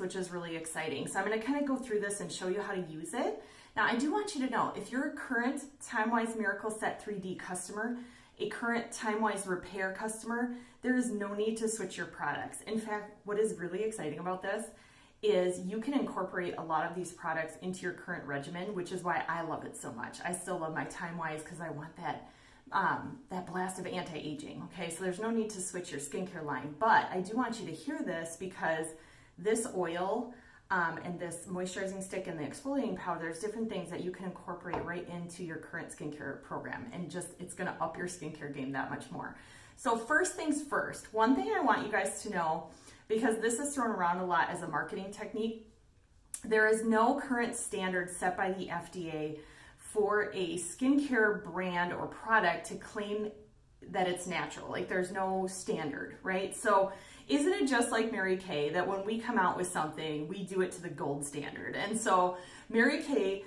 which is really exciting. So I'm going to kind of go through this and show you how to use it. Now, I do want you to know, if you're a current TimeWise Miracle Set 3D customer, a current TimeWise Repair customer, there is no need to switch your products. In fact, what is really exciting about this is you can incorporate a lot of these products into your current regimen, which is why I love it so much. I still love my TimeWise because I want that blast of anti-aging. Okay, so there's no need to switch your skincare line, but I do want you to hear this because this oil and this moisturizing stick and the exfoliating powder, there's different things that you can incorporate right into your current skincare program, and just it's going to up your skincare game that much more. So first things first, one thing I want you guys to know, because this is thrown around a lot as a marketing technique, there is no current standard set by the FDA for a skincare brand or product to claim that it's natural. Like, there's no standard, right? So isn't it just like MaryKay that when we come out with something, we do it to the gold standard? And so MaryKay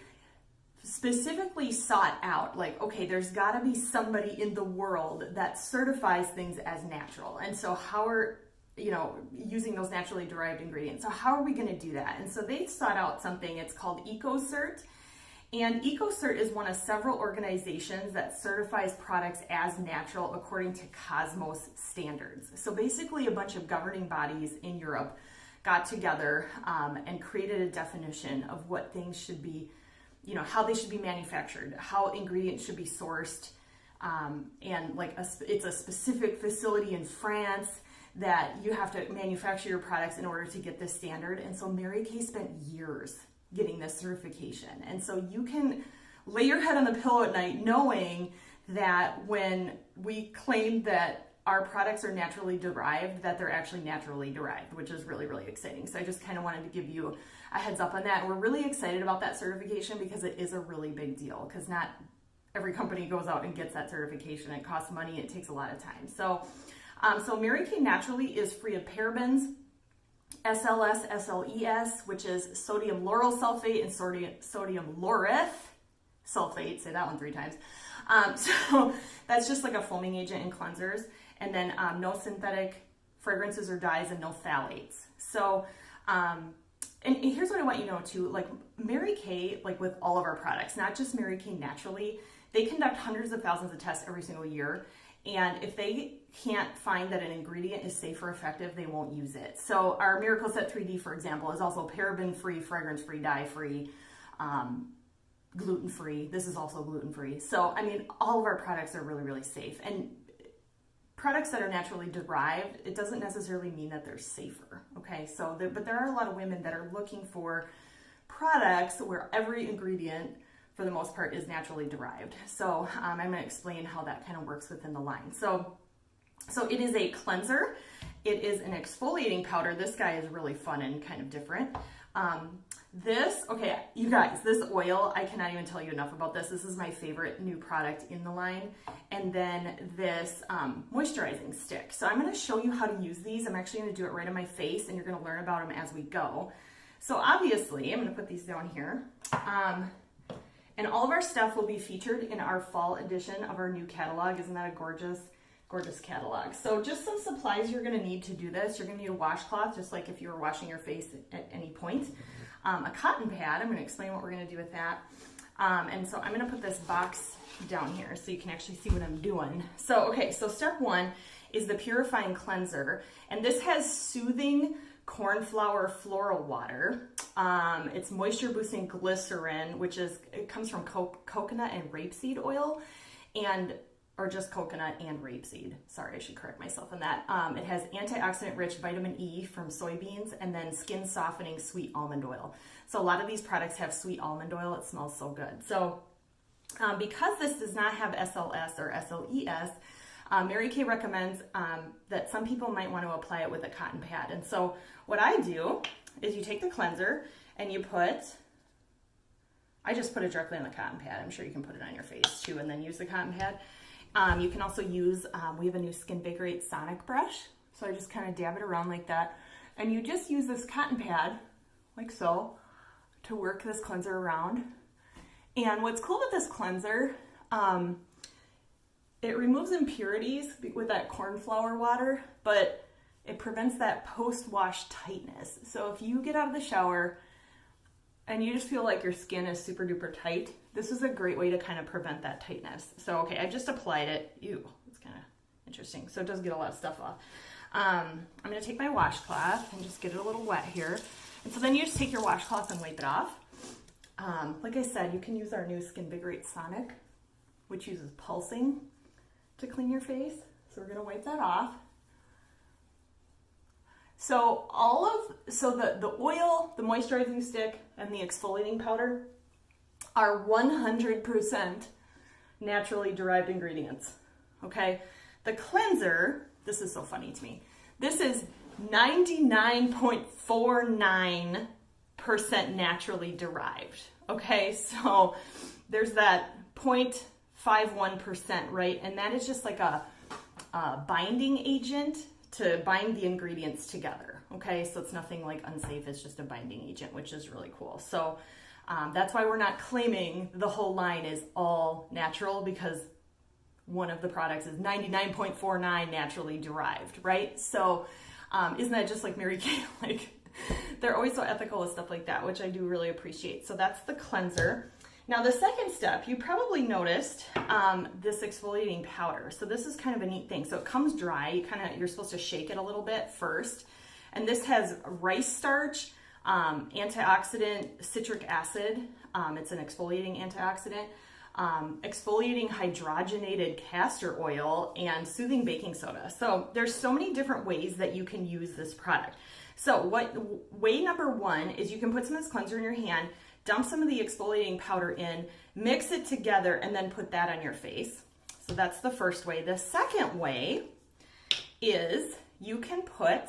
specifically sought out, like, okay, there's got to be somebody in the world that certifies things as natural. And so how are, using those naturally derived ingredients. So how are we going to do that? And so they sought out something, it's called EcoCert. And EcoCert is one of several organizations that certifies products as natural according to Cosmos standards. So basically a bunch of governing bodies in Europe got together and created a definition of what things should be, how they should be manufactured, how ingredients should be sourced, and like it's a specific facility in France that you have to manufacture your products in order to get this standard. And so MaryKay spent years getting this certification. And so you can lay your head on the pillow at night knowing that when we claim that our products are naturally derived, that they're actually naturally derived, which is really, really exciting. So I just kind of wanted to give you a heads up on that. We're really excited about that certification because it is a really big deal, because not every company goes out and gets that certification. It costs money, it takes a lot of time. So MaryKay Naturally is free of parabens, SLS, SLES, which is sodium lauryl sulfate, and sodium laureth sulfate. Say that one 3 times. So that's just like a foaming agent in cleansers. And then no synthetic fragrances or dyes, and no phthalates. So, and here's what I want you to know too, like MaryKay, like with all of our products, not just MaryKay Naturally, they conduct hundreds of thousands of tests every single year. And if they can't find that an ingredient is safe or effective, they won't use it. So our Miracle Set 3D, for example, is also paraben-free, fragrance-free, dye-free, gluten-free. This is also gluten-free. So, I mean, all of our products are really, really safe. And products that are naturally derived, it doesn't necessarily mean that they're safer, okay? So, but there are a lot of women that are looking for products where every ingredient, for the most part, is naturally derived. So I'm going to explain how that kind of works within the line. So it is a cleanser. It is an exfoliating powder. This guy is really fun and kind of different. Okay, you guys, this oil, I cannot even tell you enough about this. This is my favorite new product in the line. And then this moisturizing stick. So I'm going to show you how to use these. I'm actually going to do it right on my face, and you're going to learn about them as we go. So obviously, I'm going to put these down here. And all of our stuff will be featured in our fall edition of our new catalog. Isn't that a gorgeous, gorgeous catalog? So just some supplies you're going to need to do this. You're going to need a washcloth, just like if you were washing your face at any point. A cotton pad. I'm going to explain what we're going to do with that. And so I'm going to put this box down here so you can actually see what I'm doing. So, okay, so step 1 is the purifying cleanser. And this has soothing cornflower floral water. It's moisture boosting glycerin, it comes from coconut and rapeseed oil, or just coconut and rapeseed. Sorry, I should correct myself on that. It has antioxidant rich vitamin E from soybeans, and then skin softening sweet almond oil. So a lot of these products have sweet almond oil. It smells so good. So because this does not have SLS or SLES, MaryKay recommends that some people might want to apply it with a cotton pad. And so what I do is you take the cleanser and I just put it directly on the cotton pad. I'm sure you can put it on your face too and then use the cotton pad. You can also use, we have a new Skin Baker 8 Sonic brush. So I just kind of dab it around like that. And you just use this cotton pad, like so, to work this cleanser around. And what's cool with this cleanser, it removes impurities with that cornflower water, but it prevents that post-wash tightness. So if you get out of the shower and you just feel like your skin is super duper tight, this is a great way to kind of prevent that tightness. So, okay, I just applied it. Ew, it's kind of interesting. So it does get a lot of stuff off. I'm gonna take my washcloth and just get it a little wet here. And so then you just take your washcloth and wipe it off. Like I said, you can use our new Skinvigorate Sonic, which uses pulsing to clean your face. So we're gonna wipe that off. So the oil, the moisturizing stick, and the exfoliating powder are 100% naturally derived ingredients, okay? The cleanser, this is so funny to me, this is 99.49% naturally derived, okay? So there's that 0.51%, right? And that is just like a binding agent to bind the ingredients together, okay? So it's nothing like unsafe, it's just a binding agent, which is really cool. So that's why we're not claiming the whole line is all natural, because one of the products is 99.49 naturally derived, right? So isn't that just like MaryKay? Like, they're always so ethical with stuff like that, which I do really appreciate. So that's the cleanser. Now the second step, you probably noticed this exfoliating powder. So this is kind of a neat thing. So it comes dry, you're supposed to shake it a little bit first. And this has rice starch, antioxidant, citric acid. It's an exfoliating antioxidant, exfoliating hydrogenated castor oil, and soothing baking soda. So there's so many different ways that you can use this product. So way number one is you can put some of this cleanser in your hand, dump some of the exfoliating powder in, mix it together, and then put that on your face. So that's the first way. The second way is you can put,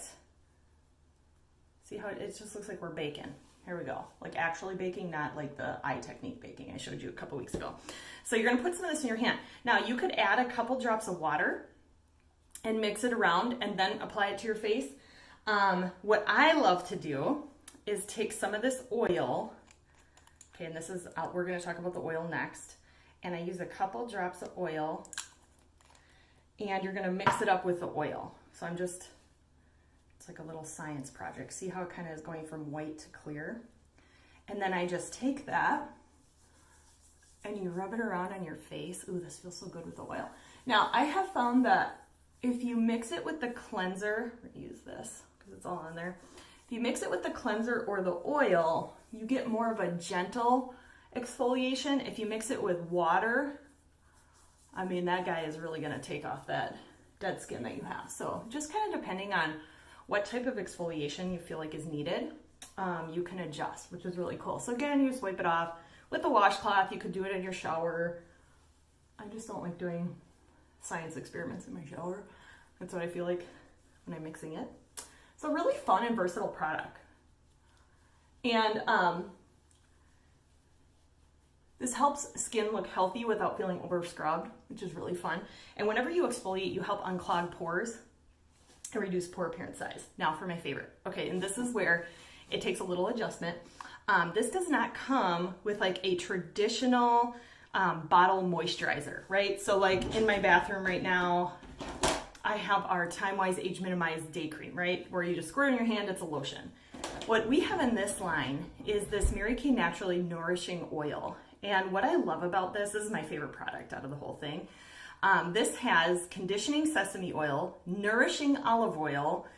see how it just looks like we're baking. Here we go. Like actually baking, not like the eye technique baking I showed you a couple weeks ago. So you're gonna put some of this in your hand. Now you could add a couple drops of water and mix it around and then apply it to your face. What I love to do is take some of this oil. Okay, and this is, we're gonna talk about the oil next. And I use a couple drops of oil, and you're gonna mix it up with the oil. So it's like a little science project. See how it kind of is going from white to clear? And then I just take that and you rub it around on your face. Ooh, this feels so good with the oil. Now, I have found that if you mix it with the cleanser, we're gonna use this because it's all on there. If you mix it with the cleanser or the oil, you get more of a gentle exfoliation. If you mix it with water, I mean, that guy is really gonna take off that dead skin that you have. So just kind of depending on what type of exfoliation you feel like is needed, you can adjust, which is really cool. So again, you just wipe it off with the washcloth. You could do it in your shower. I just don't like doing science experiments in my shower. That's what I feel like when I'm mixing it. So really fun and versatile product. And this helps skin look healthy without feeling over scrubbed, which is really fun. And whenever you exfoliate, you help unclog pores and reduce pore appearance size. Now for my favorite. Okay, and this is where it takes a little adjustment. This does not come with like a traditional bottle moisturizer, right? So like in my bathroom right now, I have our Time Wise Age Minimized Day Cream, right? Where you just squirt it in your hand, it's a lotion. What we have in this line is this MaryKay Naturally Nourishing Oil. And what I love about this is my favorite product out of the whole thing. This has conditioning sesame oil, nourishing olive oil,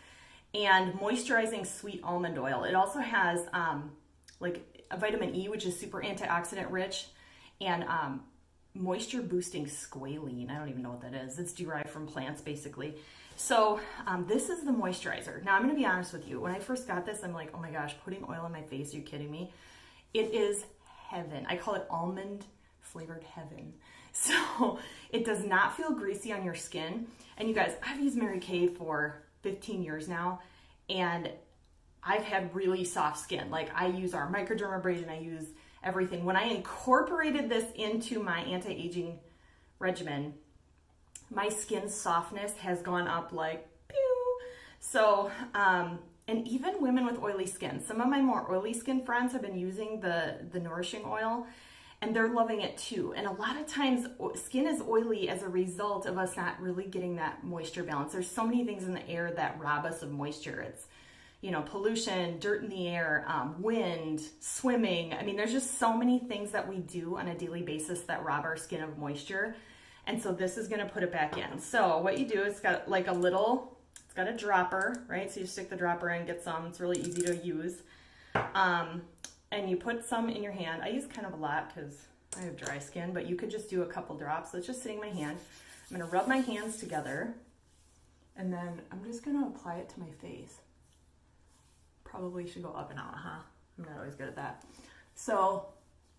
and moisturizing sweet almond oil. It also has like a vitamin E, which is super antioxidant rich, and moisture boosting squalene. I don't even know what that is. It's derived from plants basically. So this is the moisturizer. Now I'm gonna be honest with you. When I first got this, I'm like, oh my gosh, putting oil on my face, are you kidding me? It is heaven. I call it almond flavored heaven. So it does not feel greasy on your skin. And you guys, I've used MaryKay for 15 years now, and I've had really soft skin. Like I use our microdermabrasion, I use everything. When I incorporated this into my anti-aging regimen, my skin softness has gone up like pew. So, and even women with oily skin, some of my more oily skin friends have been using the nourishing oil, and they're loving it too. And a lot of times skin is oily as a result of us not really getting that moisture balance. There's so many things in the air that rob us of moisture. It's, you know, pollution, dirt in the air, wind, swimming. I mean, there's just so many things that we do on a daily basis that rob our skin of moisture. And so this is gonna put it back in. So what you do is, it's got like a little, it's got a dropper, right? So you stick the dropper in, get some, it's really easy to use. And you put some in your hand. I use kind of a lot because I have dry skin, but you could just do a couple drops. So it's just sitting in my hand. I'm gonna rub my hands together, and then I'm just gonna apply it to my face. Probably should go up and out, huh? I'm not always good at that. So,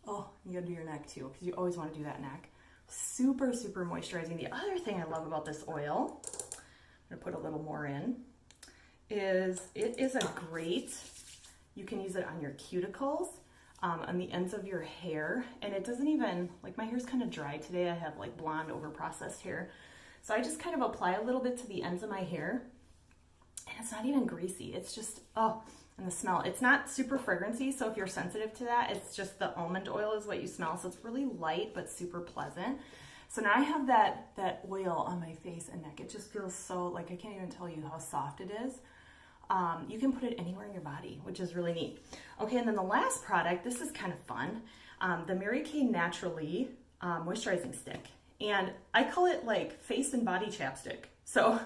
oh, you gotta do your neck too, because you always wanna do that neck. Super, super moisturizing. The other thing I love about this oil, I'm gonna put a little more in, is it is a great, you can use it on your cuticles, on the ends of your hair, and it doesn't even, like my hair's kind of dry today. I have like blonde over processed hair. So I just kind of apply a little bit to the ends of my hair, and it's not even greasy. It's just, oh, and the smell, it's not super fragrancy. So if you're sensitive to that, it's just the almond oil is what you smell. So it's really light, but super pleasant. So now I have that oil on my face and neck. It just feels so, like, I can't even tell you how soft it is. You can put it anywhere in your body, which is really neat. Okay, and then the last product, this is kind of fun, the MaryKay Naturally moisturizing stick. And I call it like face and body chapstick. So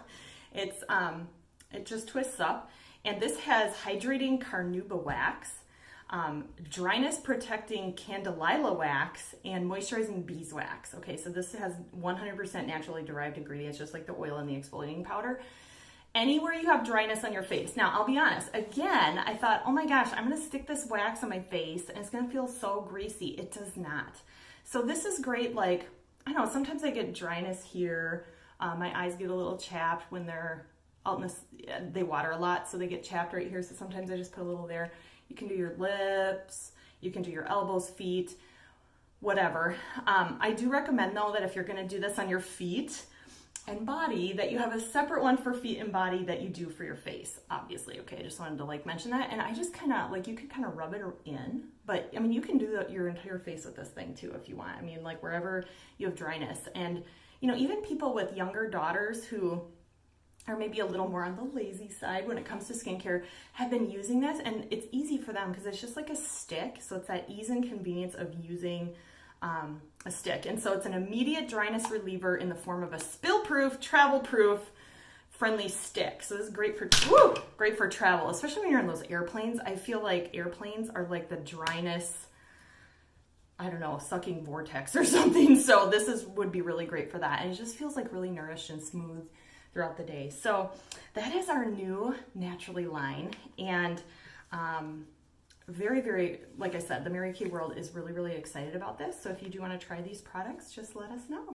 it's it just twists up, and this has hydrating carnauba wax, dryness protecting candelilla wax, and moisturizing beeswax. Okay, so this has 100% naturally derived ingredients, just like the oil and the exfoliating powder. Anywhere you have dryness on your face. Now, I'll be honest, again, I thought, oh my gosh, I'm gonna stick this wax on my face and it's gonna feel so greasy. It does not. So this is great, like, I don't know, sometimes I get dryness here. My eyes get a little chapped when they're out in they water a lot, so they get chapped right here. So sometimes I just put a little there. You can do your lips, you can do your elbows, feet, whatever. I do recommend though that if you're gonna do this on your feet and body, that you have a separate one for feet and body that you do for your face, obviously. Okay, I just wanted to like mention that. And I just kind of like, you can kind of rub it in, but I mean, you can do your entire face with this thing too if you want. I mean, like wherever you have dryness. And you know, even people with younger daughters who are maybe a little more on the lazy side when it comes to skincare have been using this, and it's easy for them because it's just like a stick. So it's that ease and convenience of using a stick. And so it's an immediate dryness reliever in the form of a spill-proof, travel-proof, friendly stick. So this is great for, great for travel, especially when you're in those airplanes. I feel like airplanes are like the dryness, I don't know, sucking vortex or something. So this would be really great for that. And it just feels like really nourished and smooth throughout the day. So that is our new Naturally line. And very, very, like I said, the MaryKay world is really, really excited about this. So if you do want to try these products, just let us know.